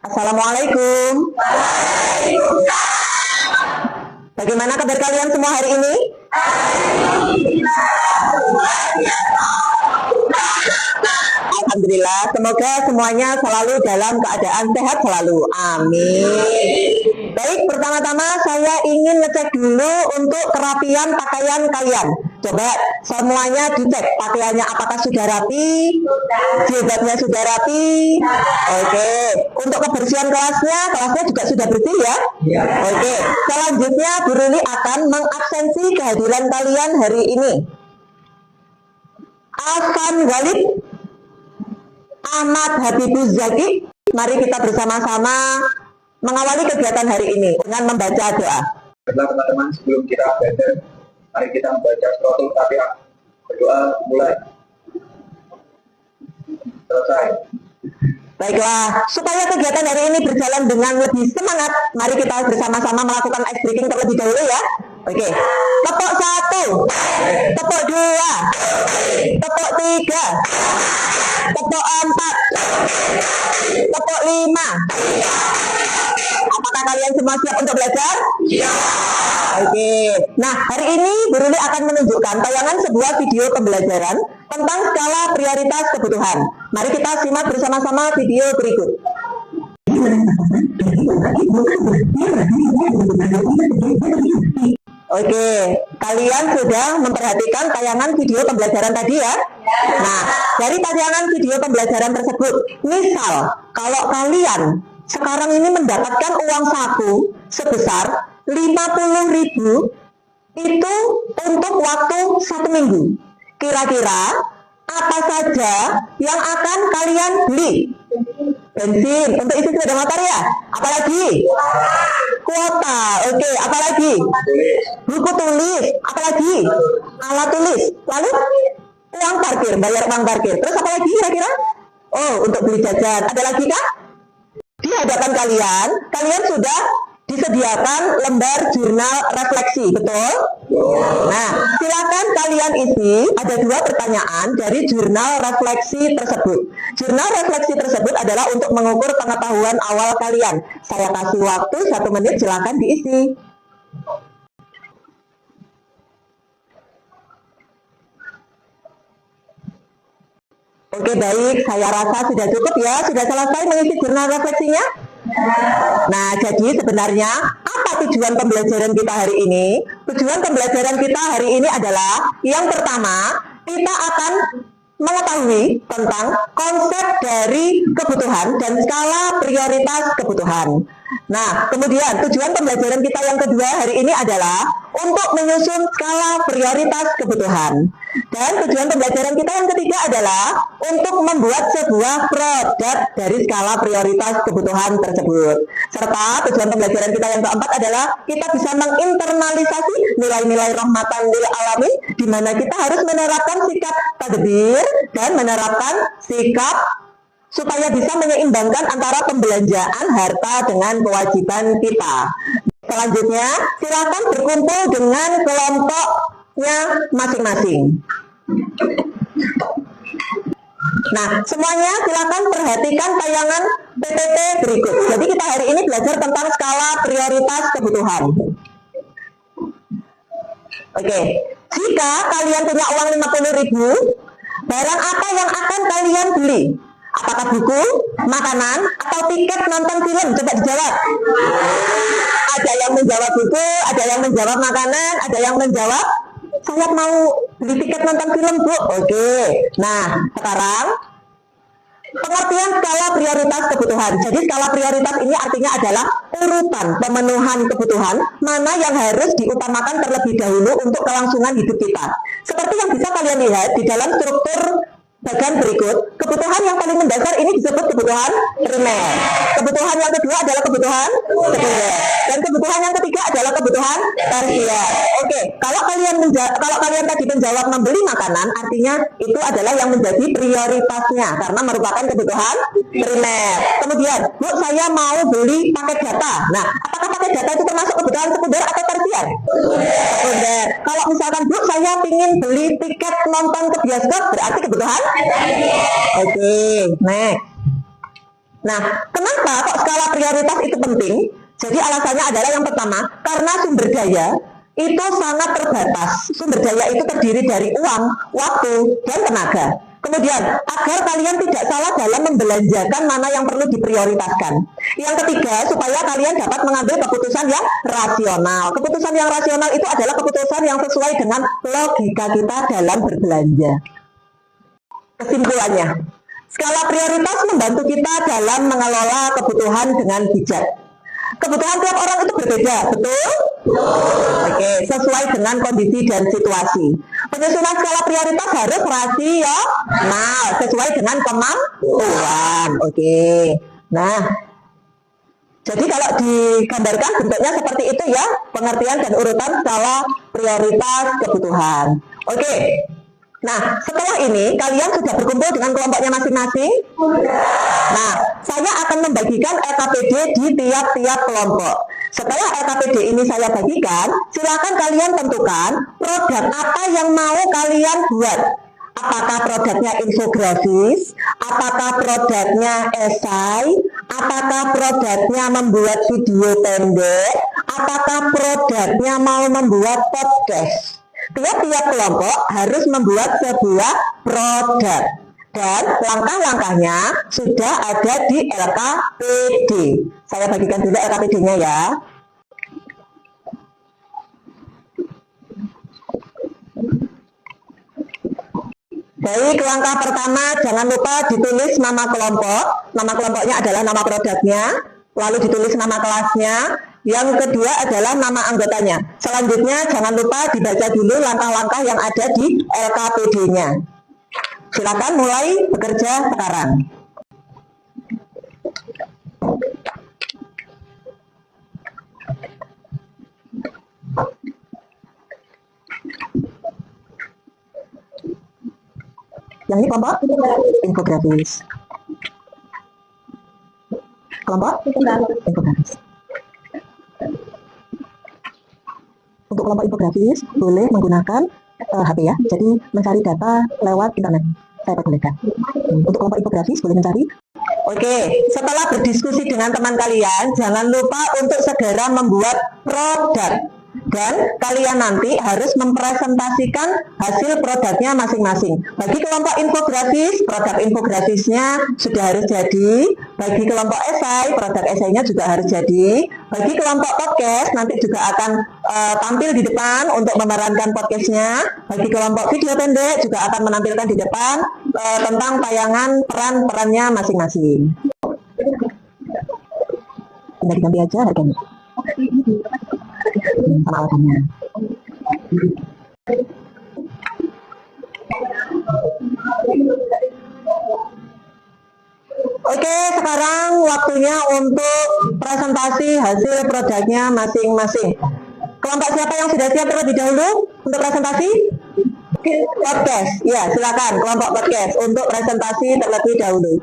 Assalamualaikum. Bagaimana kabar kalian semua hari ini? Alhamdulillah, semoga semuanya selalu dalam keadaan sehat selalu. Amin. Baik, pertama-tama saya ingin ngecek dulu untuk kerapian pakaian kalian. Coba semuanya dicek, pakaiannya apakah sudah rapi, jilbabnya sudah rapi. Oke, untuk kebersihan kelasnya juga sudah bersih ya. Oke, selanjutnya Bu Ruli akan mengabsensi kehadiran kalian hari ini. Afan Walid, Ahmad Habibuz Zaki, mari kita bersama-sama mengawali kegiatan hari ini dengan membaca doa. Baiklah teman-teman, sebelum kita belajar, mari kita membaca suratul Fatihah. Berdoa mulai. Selesai. Baiklah, supaya kegiatan hari ini berjalan dengan lebih semangat, mari kita bersama-sama melakukan ice breaking terlebih dahulu ya. Oke, tepuk 1, tepuk 2, tepuk 3, tepuk 4, tepuk 5. Apakah kalian semua siap untuk belajar? Iya. Oke. Nah, hari ini Bu Ruli akan menunjukkan tayangan sebuah video pembelajaran tentang skala prioritas kebutuhan. Mari kita simak bersama-sama video berikut. Oke, kalian sudah memperhatikan tayangan video pembelajaran tadi ya? Nah, dari tayangan video pembelajaran tersebut, misal kalau kalian sekarang ini mendapatkan uang saku sebesar 50.000 itu untuk waktu 1 minggu. Kira-kira apa saja yang akan kalian beli? Bensin untuk isi sepeda motor ya? Apalagi? Kuota. Oke, apalagi? Buku tulis. Apalagi? Alat tulis. Lalu uang parkir, bayar uang parkir. Terus apalagi kira-kira? Oh, untuk beli jajan. Ada lagi kah? Di hadapan kalian sudah disediakan lembar jurnal refleksi, betul? Nah, silakan kalian isi, ada 2 pertanyaan dari jurnal refleksi tersebut. Jurnal refleksi tersebut adalah untuk mengukur pengetahuan awal kalian. Saya kasih waktu 1 menit, silakan diisi. Oke, baik, saya rasa sudah cukup ya. Sudah selesai mengisi jurnal refleksinya? Nah, jadi sebenarnya apa tujuan pembelajaran kita hari ini? Tujuan pembelajaran kita hari ini adalah yang pertama, kita akan mengetahui tentang konsep dari kebutuhan dan skala prioritas kebutuhan. Nah, kemudian tujuan pembelajaran kita yang kedua hari ini adalah untuk menyusun skala prioritas kebutuhan. Dan tujuan pembelajaran kita yang ketiga adalah untuk membuat sebuah produk dari skala prioritas kebutuhan tersebut. Serta tujuan pembelajaran kita yang keempat adalah kita bisa menginternalisasi nilai-nilai rahmatan lil alamin, di mana kita harus menerapkan sikap tadbir dan menerapkan sikap supaya bisa menyeimbangkan antara pembelanjaan harta dengan kewajiban kita. Selanjutnya, silakan berkumpul dengan kelompoknya masing-masing. Nah, semuanya silakan perhatikan tayangan PPT berikut. Jadi kita hari ini belajar tentang skala prioritas kebutuhan. Oke, jika kalian punya uang 50.000, barang apa yang akan kalian beli? Apakah buku, makanan, atau tiket nonton film? Coba dijawab. Ada yang menjawab buku, ada yang menjawab makanan, ada yang menjawab saya mau beli tiket nonton film, Bu. Oke. Nah, sekarang pengertian skala prioritas kebutuhan. Jadi skala prioritas ini artinya adalah urutan pemenuhan kebutuhan mana yang harus diutamakan terlebih dahulu untuk kelangsungan hidup kita. Seperti yang bisa kalian lihat di dalam struktur bagian berikut, kebutuhan yang paling mendasar ini disebut kebutuhan primer. Kebutuhan yang kedua adalah kebutuhan sekunder. Dan kebutuhan yang ketiga adalah kebutuhan tersier. Oke, kalau kalian tadi menjawab membeli makanan, artinya itu adalah yang menjadi prioritasnya karena merupakan kebutuhan primer. Kemudian, Bu, saya mau beli paket data. Nah, apakah paket data itu termasuk kebutuhan sekunder atau tersier? Sekunder. Kalau misalkan, Bu, saya ingin beli tiket nonton ke bioskop, berarti kebutuhan? Oke, next. Nah, kenapa kok skala prioritas itu penting? Jadi alasannya adalah yang pertama, karena sumber daya itu sangat terbatas. Sumber daya itu terdiri dari uang, waktu, dan tenaga. Kemudian, agar kalian tidak salah dalam membelanjakan mana yang perlu diprioritaskan. Yang ketiga, supaya kalian dapat mengambil keputusan yang rasional. Keputusan yang rasional itu adalah keputusan yang sesuai dengan logika kita dalam berbelanja. Kesimpulannya, skala prioritas membantu kita dalam mengelola kebutuhan dengan bijak. Kebutuhan tiap orang itu berbeda, betul? Oke, sesuai dengan kondisi dan situasi. Penyusunan skala prioritas harus rasional, sesuai dengan kemampuan. Oke. Nah, jadi kalau digambarkan bentuknya seperti itu ya, pengertian dan urutan skala prioritas kebutuhan. Oke. Nah, setelah ini kalian sudah berkumpul dengan kelompoknya masing-masing. Nah, saya akan membagikan LKPD di tiap-tiap kelompok. Setelah LKPD ini saya bagikan, silakan kalian tentukan produk apa yang mau kalian buat. Apakah produknya infografis, apakah produknya esai, apakah produknya membuat video pendek, apakah produknya mau membuat podcast. Tiap-tiap kelompok harus membuat sebuah produk dan langkah-langkahnya sudah ada di LKPD. Saya bagikan dulu LKPD-nya ya. Baik, langkah pertama jangan lupa ditulis nama kelompok. Nama kelompoknya adalah nama produknya, lalu ditulis nama kelasnya. Yang kedua adalah nama anggotanya. Selanjutnya jangan lupa dibaca dulu langkah-langkah yang ada di LKPD-nya. Silakan mulai bekerja sekarang. Yang ini kelompok infografis. Kelompok infografis. Untuk kelompok infografis boleh menggunakan HP ya, jadi mencari data lewat internet. Saya perbolehkan. Untuk kelompok infografis boleh mencari. Oke, setelah berdiskusi dengan teman kalian, jangan lupa untuk segera membuat produk. Dan kalian nanti harus mempresentasikan hasil produknya masing-masing. Bagi kelompok infografis, produk infografisnya sudah harus jadi. Bagi kelompok esai, produk esainya juga harus jadi. Bagi kelompok podcast, nanti juga akan tampil di depan untuk memerankan podcastnya. Bagi kelompok video pendek juga akan menampilkan di depan tentang tayangan peran-perannya masing-masing. Tinggal diganti aja harganya. Sama alasannya. Oke, sekarang waktunya untuk presentasi hasil produknya masing-masing. Kelompok siapa yang sudah siap terlebih dahulu untuk presentasi? Podcast, ya silakan kelompok podcast untuk presentasi terlebih dahulu.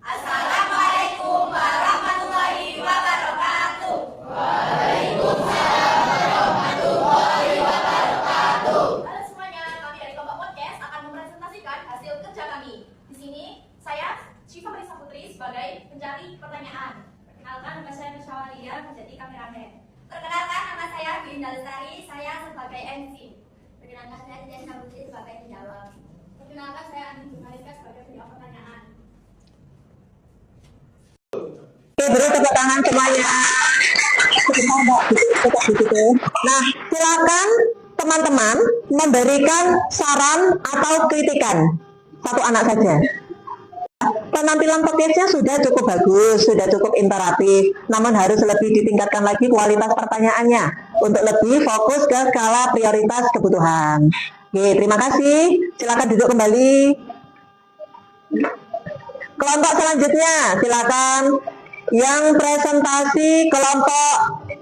Assalamualaikum warahmatullahi wabarakatuh. Waalaikumsalam warahmatullahi wabarakatuh. Halo semuanya, kami dari kelompok podcast akan mempresentasikan hasil kerja kami. Di sini saya Syifa Marisa Putri sebagai pencari pertanyaan. Perkenalkan nama saya Nusyawalia menjadi kameramen. Perkenalkan nama saya Binda Lestari, saya sebagai MC. Perkenalkan saya Desna Putri sebagai penjawab. Perkenalkan saya Andi Jurnaliska sebagai penjawab pertanyaan. Oke, beri tepuk tangan semuanya. Nah, silakan teman-teman memberikan saran atau kritikan. Satu anak saja. Penampilan podcastnya sudah cukup bagus, sudah cukup interaktif, namun harus lebih ditingkatkan lagi kualitas pertanyaannya untuk lebih fokus ke skala prioritas kebutuhan. Oke, terima kasih. Silakan duduk kembali. Kelompok selanjutnya, silakan yang presentasi kelompok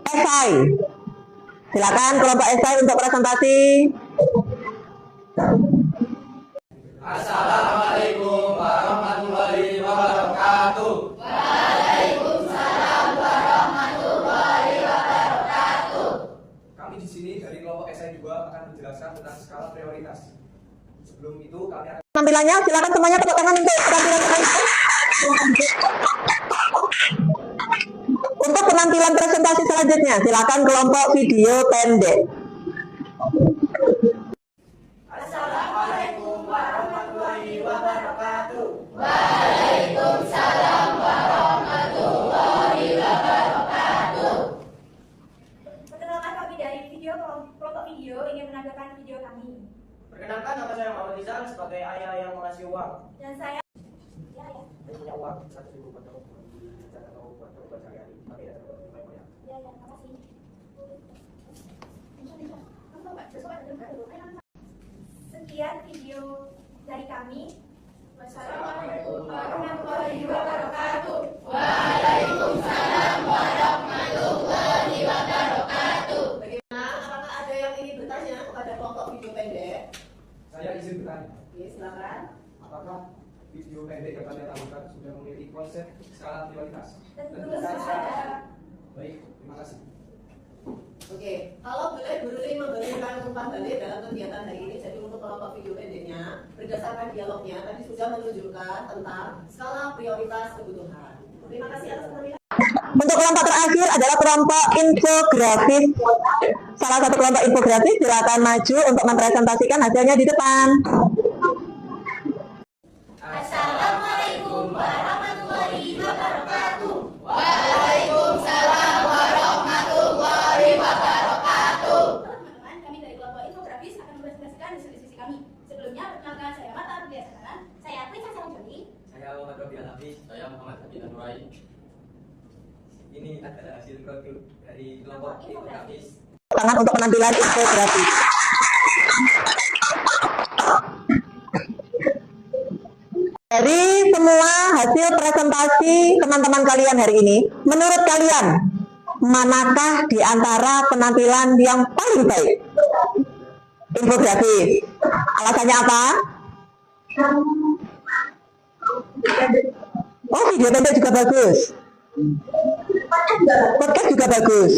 esai. Silakan kelompok esai untuk presentasi. Assalamualaikum warahmatullahi wabarakatuh. Waalaikumsalam warahmatullahi wabarakatuh. Kami di sini dari kelompok SI2 akan menjelaskan tentang skala prioritas. Sebelum itu kami akan Tampilannya, silakan semuanya tepuk tangan untuk penampilan kalian. Untuk penampilan presentasi selanjutnya, silakan kelompok video pendek. Assalamualaikum warahmatullahi wabarakatuh. Perkenalkan kami dari kelompok video ingin menanggapi video kami. Perkenalkan, nama saya Muhammad Rizal sebagai ayah yang mengasih uang. Dan saya Saya punya uang 1.000 buat kamu. Cara kamu buat sehari-hari. Tapi ya, makasih. Sekian video dari kami. Wassalamualaikum warahmatullahi wabarakatuh. Apakah ada yang ingin bertanya kepada kelompok video pendek? saya izin bertanya. Oke, silakan. Apakah video pendek yang kalian lakukan sudah memiliki konsep skala prioritas? Tentu saja. Baik, terima kasih. Oke, kalau boleh Bu Ruli memberikan umpan balik dalam kegiatan hari ini. Jadi untuk kelompok video pendeknya, berdasarkan dialognya tadi sudah menunjukkan tentang skala prioritas kebutuhan. Terima kasih atas perhatian. Untuk kelompok terakhir adalah kelompok infografis. Salah satu kelompok infografis silakan maju untuk mempresentasikan hasilnya di depan. Assalamualaikum warahmatullahi wabarakatuh. Teman-teman, kami dari kelompok infografis akan mempresentasikan hasil diskusi kami. Sebelumnya, perkenalkan saya Mata Rubiah Sananan, saya Prinsa Saranjoli. Saya Muhammad Robi Al-Hafiz. Saya Muhammad Habib Anurai. Ini adalah hasil produk dari kelompok infografis. Tangan untuk penampilan infografis. Dari semua hasil presentasi teman-teman kalian hari ini, menurut kalian, manakah di antara penampilan yang paling baik? Infografis. Alasannya apa? Oh, video pendek juga bagus. Podcast juga bagus.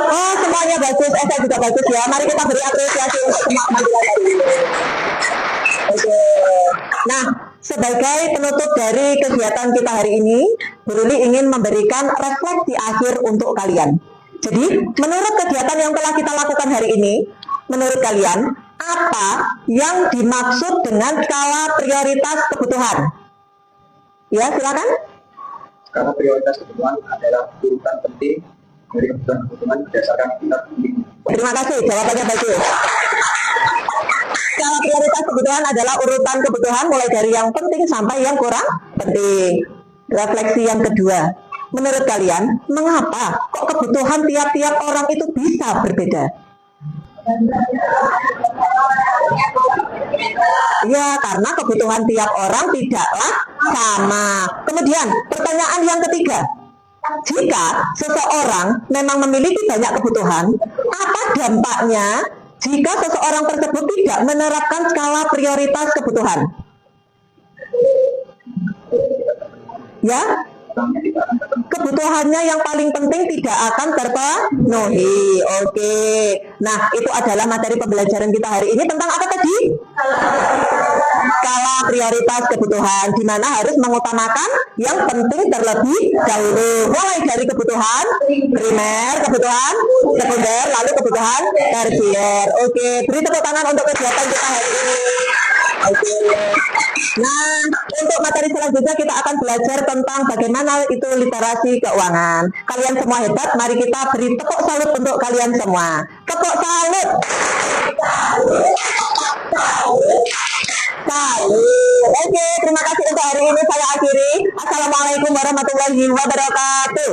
Oh, semuanya bagus. Saya juga bagus ya. Mari kita beri apresiasi untuk semua penampilan hari ini. Oke. Nah, sebagai penutup dari kegiatan kita hari ini, Bu Ruli ingin memberikan refleksi akhir untuk kalian. Jadi, menurut kegiatan yang telah kita lakukan hari ini, menurut kalian, apa yang dimaksud dengan skala prioritas kebutuhan? Ya, silakan. Skala prioritas kebutuhan adalah urutan penting dari kebutuhan berdasarkan tingkat penting. Terima kasih, jawabannya bagus. Skala prioritas kebutuhan adalah urutan kebutuhan mulai dari yang penting sampai yang kurang penting. Refleksi yang kedua, menurut kalian, mengapa kok kebutuhan tiap-tiap orang itu bisa berbeda? Ya, karena kebutuhan tiap orang tidaklah sama. Kemudian, pertanyaan yang ketiga, jika seseorang memang memiliki banyak kebutuhan, apa dampaknya jika seseorang tersebut tidak menerapkan skala prioritas kebutuhan? Ya, kebutuhannya yang paling penting tidak akan terpenuhi. Oke. Nah, itu adalah materi pembelajaran kita hari ini tentang apa tadi? Skala prioritas kebutuhan, di mana harus mengutamakan yang penting terlebih dahulu. Mulai dari kebutuhan primer, kebutuhan sekunder, lalu kebutuhan tersier. Oke, beri tepuk tangan untuk kegiatan kita hari ini. Oke. Nah, untuk materi selanjutnya kita akan belajar tentang bagaimana itu literasi keuangan. Kalian semua hebat, mari kita beri tepuk salut untuk kalian semua. Tepuk salut. Salut. Oke, terima kasih untuk hari ini saya akhiri. Assalamualaikum warahmatullahi wabarakatuh.